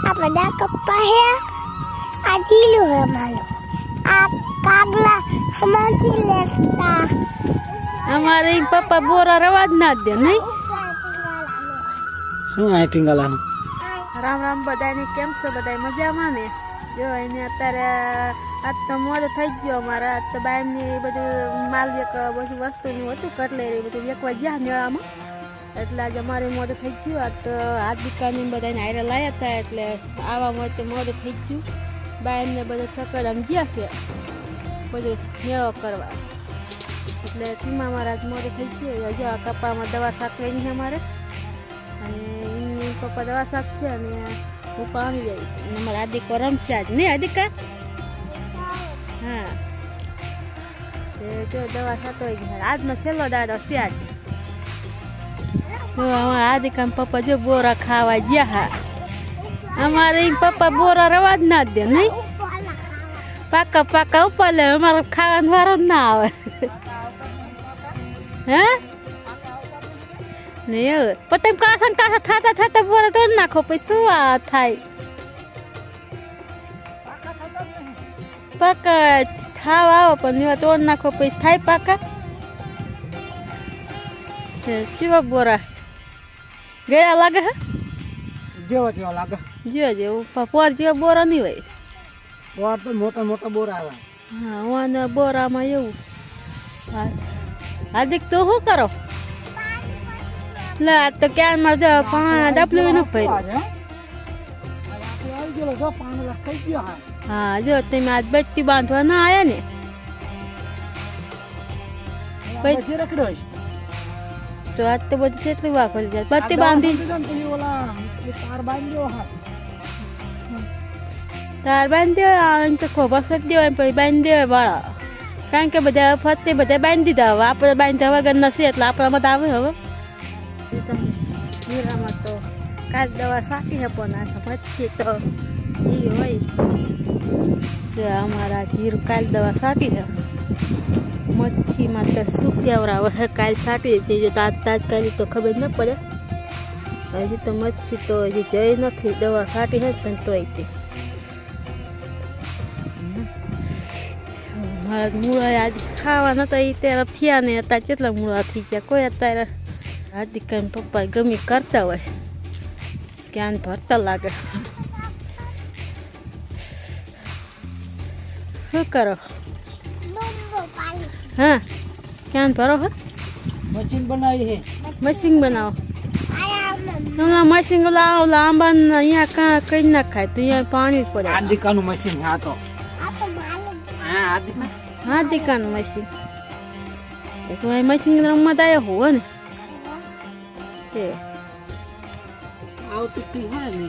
આ બધા કપ્પા હે, આ ઢીલું હે મારો, આ કાગલા હમાથી લેતા અમારે પપ્પા બોરા રવા જ ના દે નહીં. શું આ ટીંગાલાનું? રામ રામ બધાને, કેમ છો બધા મજામાં ને? જો એને અત્યારે આજ તો મોડું થઈ ગયો અમારે. આજ તો બહારની બધું માલ બધું વસ્તુનું હતું, કટલેરી બધું વેકવા ગયા મેળામાં, એટલે આજે અમારે મોડું થઈ ગયું. આજ તો હાથ દુકાની બધાને હારે લાયા હતા, એટલે આવવા માટે મોડું થઈ ગયું. બહારને બધા સકલ આમ ગયા છે બધું મેળો કરવા, એટલે તેમાં અમારે આજ મોડું થઈ ગયું. જો આ કપામાં દવા સાકવાની છે અમારે, અને એની પપ્પા દવા સાકશે અને હું પામી જઈશ. અને અમારા આદિકો રમશે આજ નહીં આદિકા? હા, જો દવા સાતો આજનો છેલ્લો દાડો છે આજ. અમારા આદિકા પપ્પા જો બોરા ખાવા ગયા. હા, અમારે પપ્પા બોરા રવા જ ના દે નહીં. પાકા પાકા ઉપર લે, અમારે ખાવાનો વારો જ ના આવે. હે નહીં પણ તમે કાસા થતા થતા બોરા તોડ નાખો, પછી શું આ થાય? પાકા થાવ આવો પણ એવા તોડ નાખો પછી થાય પાકા. કેવા બોરા ગયા લાગે હે? જેવો જેવો લાગે. જેવો જેવો પોર જેવો બોરા નહીં હોય. પોર તો મોટા મોટા બોરા આવે. હા, વાને બોરામાં એવું. હાર્દિક તો શું કરો? લે આ તો ક્યારમાં જો ડબલું ન ભર્યું. હા, જો તમે આજ બત્તી બાંધવા ના આયા ને? તો આજ તો બધું કેટલું વાપરી જાય. બત્તી બાંધી તાર બાંધી દેવાય, તો ખોબા ફેંક દેવાય પછી બાંધી દેવાય વાળા. કારણ કે બધા ફરતે બધા બાંધી દીધા. હવે આપણે બાંધ્યા વગર નથી, એટલે આપણામાં તો આવે. હવે જીરામાં તો કાલ દવા સાકી છે, પણ પછી તો એ હોય અમારા જીરું કાલ દવા સાકી છે. મચ્છીમાં તો શું કેવરાવે છે, કાલ સાટી છે. જો તાત્કાલિક તો ખબર ન પડે. હજી તો મચ્છી તો હજી જઈ નથી, દવા સાટી છે પણ તોય તે મારા મૂળા આજ ખાવા નતા એ ત્યારે થયા ને. અત્યારે કેટલા મૂળા થઈ ગયા. કોઈ અત્યારે હાર્દિક પપ્પા ગમી કરતા હોય, ક્યાં ભરતા લાગે. શું કરો? હા, ક્યાં ભરો હે? મશીન બનાવી છે. મશીન બનાવો. મશીન લાંબા અહીંયા કાં કઈ ના ખાય, તો અહીંયા પાણી પડે. આદિકાનું મશીન. હા, તો હાર્દિકાનું મશીન. મશીન રમવા આવ્યો હોવો ને તે આવતી હોય ને.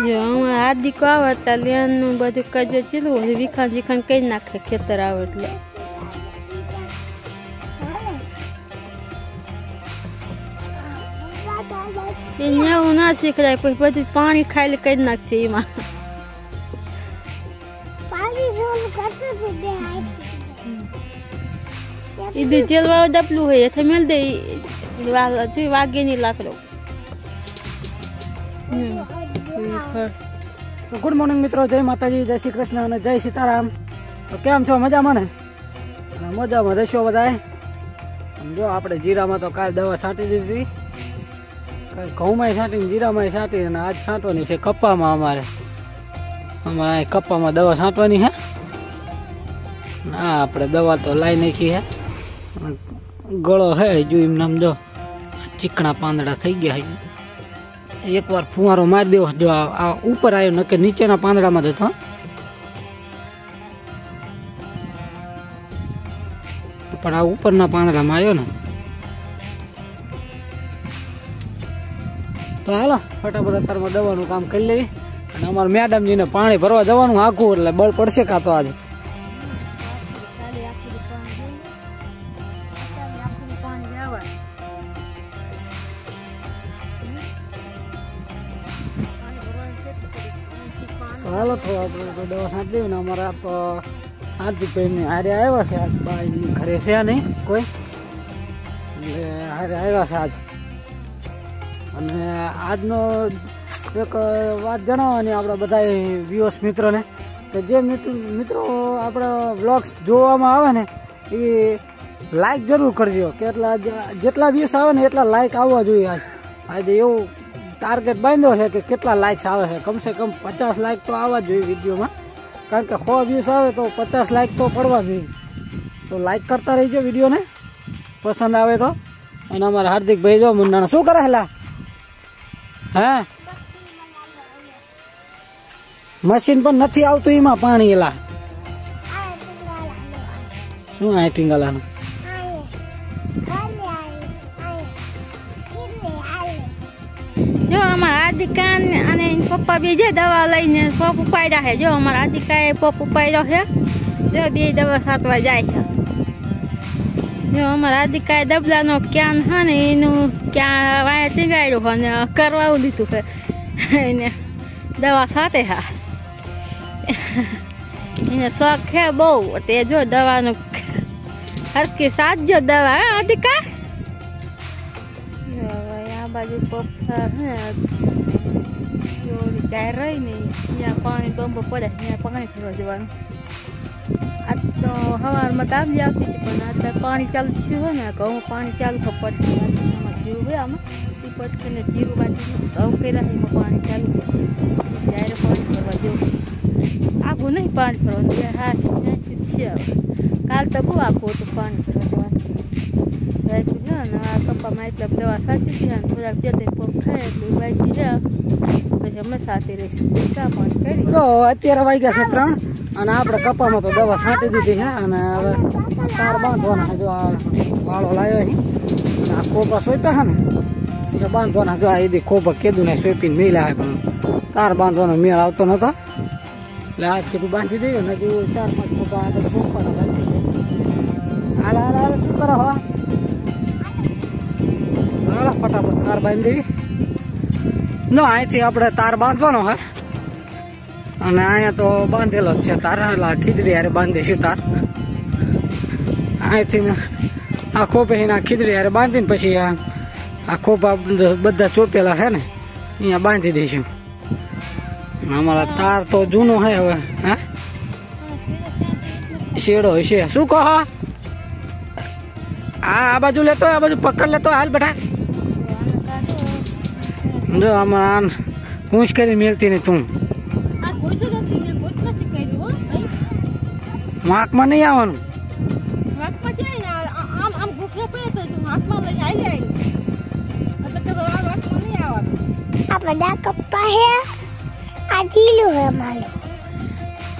જો અમારા હાર્દિકો આવે ત્યાં લેનનું બધું કજો ચીલું વિખાન વિખાન કઈ નાખે ખેતર આવે એટલે. એને એવું ના શીખડાય, પછી બધું પાણી ખાઈ કઈ નાખશે એમાં. ઈધું જેલ વાળું ડબલું હોય એટલે મેલ દે વાગે નહીં લાકડો. ગુડ મોર્નિંગ મિત્રો, જય માતાજી, જય શ્રી કૃષ્ણ અને જય સીતારામ. તો કેમ છો? મજામાં ને? મજામાં રહેશો બધાએ. જો આપણે જીરામાં તો કાલ દવા છાંટી દીધી. ઘઉંમાં છાંટીને જીરામાં છાંટી, અને આજ છાંટવાની છે કપ્પામાં. અમારે કપ્પામાં દવા છાંટવાની છે. હા, આપણે દવા તો લાવી નાખી છે. ગળો હે જો એમ નામ, જો ચીકણા પાંદડા થઈ ગયા છે. એકવાર ફુવારો મારી દેવો. જો આ ઉપર આવ્યો, નકે નીચેના પાંદડામાં જ હતો. પણ આ ઉપરના પાંદડામાં આવ્યો ને. તો હાલો ફટાફટ અત્યારમાં દવાનું કામ કરી લેવી. અને અમારા મેડમજીને પાણી ભરવા જવાનું આખું, એટલે બળ પડશે કાં તો આજે. હાલો તો આપણે દવા છાંટી દેવી ને. અમારા તો હાર્દિકભાઈ હારે આવ્યા છે આજ. બાઈ ઘરે છે નહીં કોઈ, એટલે હારે આવ્યા છે આજ. અને આજનો એક વાત જણાવવાની આપણે બધા વ્યુઅર્સ મિત્રોને કે જે મિત્રો આપણા વ્લોગ્સ જોવામાં આવે ને એ લાઈક જરૂર કરજો. જેટલા વ્યૂઝ આવે ને એટલા લાઈક આવવા જોઈએ. આજે એવું ટાર્ગેટ બાંધ્યો છે કે કેટલા લાઇક્સ આવે છે. કમસે કમ 50 લાઈક તો આવવા જોઈએ વિડીયોમાં, કારણ કે 100 વ્યૂઝ આવે તો 50 લાઈક તો પડવા જોઈએ. તો લાઈક કરતા રહીજો વિડીયોને, પસંદ આવે તો. અને અમારા હાર્દિકભાઈ જો મુંડાણા શું કરે હેલા? હા, મશીન પણ નથી આવતું એમાં પાણી. એલા શું આઈટિંગ અલાનું? જો અમારા આદિકા અને પપ્પા બે જે દવા લઈને પપ ઉપાડ્યા છે. જો અમારા આદિકાએ પપ ઉપાડ્યો છે. જો બે દવા સાચવા જાય છે. જો અમારા આદિકાએ ડબલાનો ક્યાન છે ને એનું ક્યાં વાયા ટીંગાડ્યું છે ને કરવાવું લીધું છે એને દવા સાથે. હા, એને શોખ છે બહુ. તે જો દવાનું હરકી સાચજો દવા. આદિકા આ બાજુ પપ્પા ચાય રહી ને ત્યાં પાણી બંબો પડે ત્યાં પાણી ફરવા જવાનું. આજ તો સવારમાં તો આવી આવતી હતી, પણ અત્યારે પાણી ચાલુ થયું હોય ને ઘઉં પાણી ચાલુ પડશે. જીરું હોય આમાં એ પટકીને જીરું બાજુ ઘઉં કર્યા એમાં પાણી ચાલુ ત્યારે પાણી ફરવા જવું. આખું નહીં પાણી ફરવાનું, હા છે. કાલ તો બહુ આખું હતું પાણી ફરવા જવાનું. કપ્પામાં એટલે દવા સાચી હતી ને થોડાક જે પગ ખાય એટલે વાંચી જાય પછી અમે સાથે રહીશું. ચા પાણી કરી અત્યારે વાગ્યા છે 3 અને આપણે કપ્પામાં તો દવા છાંટી દીધી છે. અને હવે તાર બાંધવાના. જો આ વાળો લાવ્યો અહીં અને આ ખોપા સોંપ્યા છે ને એ બાંધવાના. જો આ એથી ખોપા કીધું ને સોંપીને મેળ્યા છે, પણ તાર બાંધવાનો મેળ આવતો નતો એટલે આજ કીધું બાંધી દઈએ ને. હજુ 4-5 ખોપા આગળ સોંપવાના બાકી છે. હાલ હાલ હાલ શું કરો? હવા હાલ ફટાફટ તાર બાંધી દેવી. ન અહીંથી આપણે તાર બાંધવાનો હોય અને અહીંયા તો બાંધેલો જ છે તાર. એટલે ખીજડી હારે બાંધીશું તાર. અહીંથી આ ખોપે આ ખીજડી હારે બાંધીને પછી આ ખોપા બધા ચોપેલા છે ને અહીંયા બાંધી દઈશું. અમારા તાર તો જૂનો છે હવે. હા, શેડો છે. શું કહો? આ બાજુ લેતો, આ બાજુ પકડ લેતો. હાલ બેટા. જો આમાં પૂછ કરી મેળતી ને તું વાંકમાં નહીં આવવાનું. આ બધા કપ્પા હે, આ ઢીલું હે મારું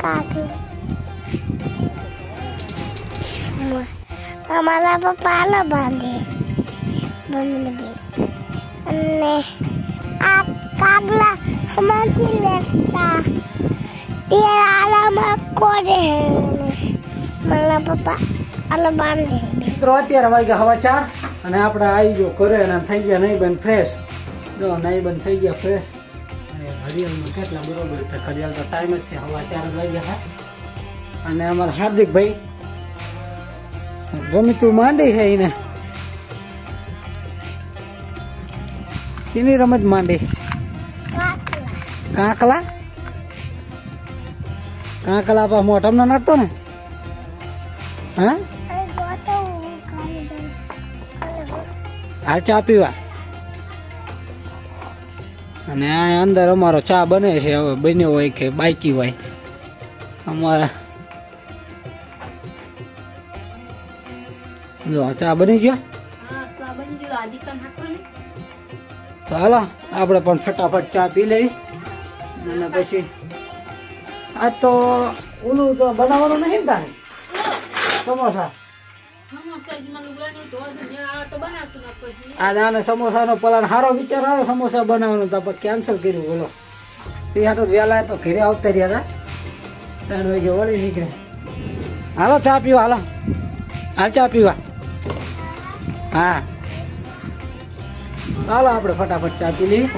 કાકલું. અમારા પપ્પા આલો બાંધે અને આ કાગલા હમાંથી લેતા તે આલામાં કોડે મારા પપ્પા આલો બાંધે. મિત્રો અત્યારે વાગ્યા હવા 4 અને આપણે આવી ગયો ઘરે અને થઈ ગયા નહીં બંધ ફ્રેશ. જો નહીં બંધ થઈ ગયા ફ્રેશ. અને ઘડિયાળમાં કેટલા બરોબર છે? ઘડિયાળ તો ટાઈમ જ છે, હવા 4 વાગ્યા છે. અને અમારા હાર્દિકભાઈ ગમતું માંડી છે એને. એની રમત માંડી કાંકલા. કાંકલા પા મોઢામાં નાખતો ને. હા, હાલ ચા પીવા. અને આ અંદર અમારો ચા બને છે. હવે બન્યો હોય કે બાકી હોય અમારા. જો ચા બની ગયો. તો હાલો આપણે પણ ફટાફટ ચા પી લઈ. અને પછી આજ તો ઓલું તો બનાવવાનું નહીં ને તારે? સમોસા. આજે આને સમોસાનો પલાન સારો વિચાર આવ્યો સમોસા બનાવવાનો, તો આપણે કેન્સલ કર્યું. બોલો તે હાટો વહેલા તો ઘરે આવતા રહ્યા હતા 3 વાગે વળી નીકળે. હાલો ચા પીવા. હાલો હાલ ચા પીવા. હા હાલો આપણે ફટાફટ ચા પી લઈએ.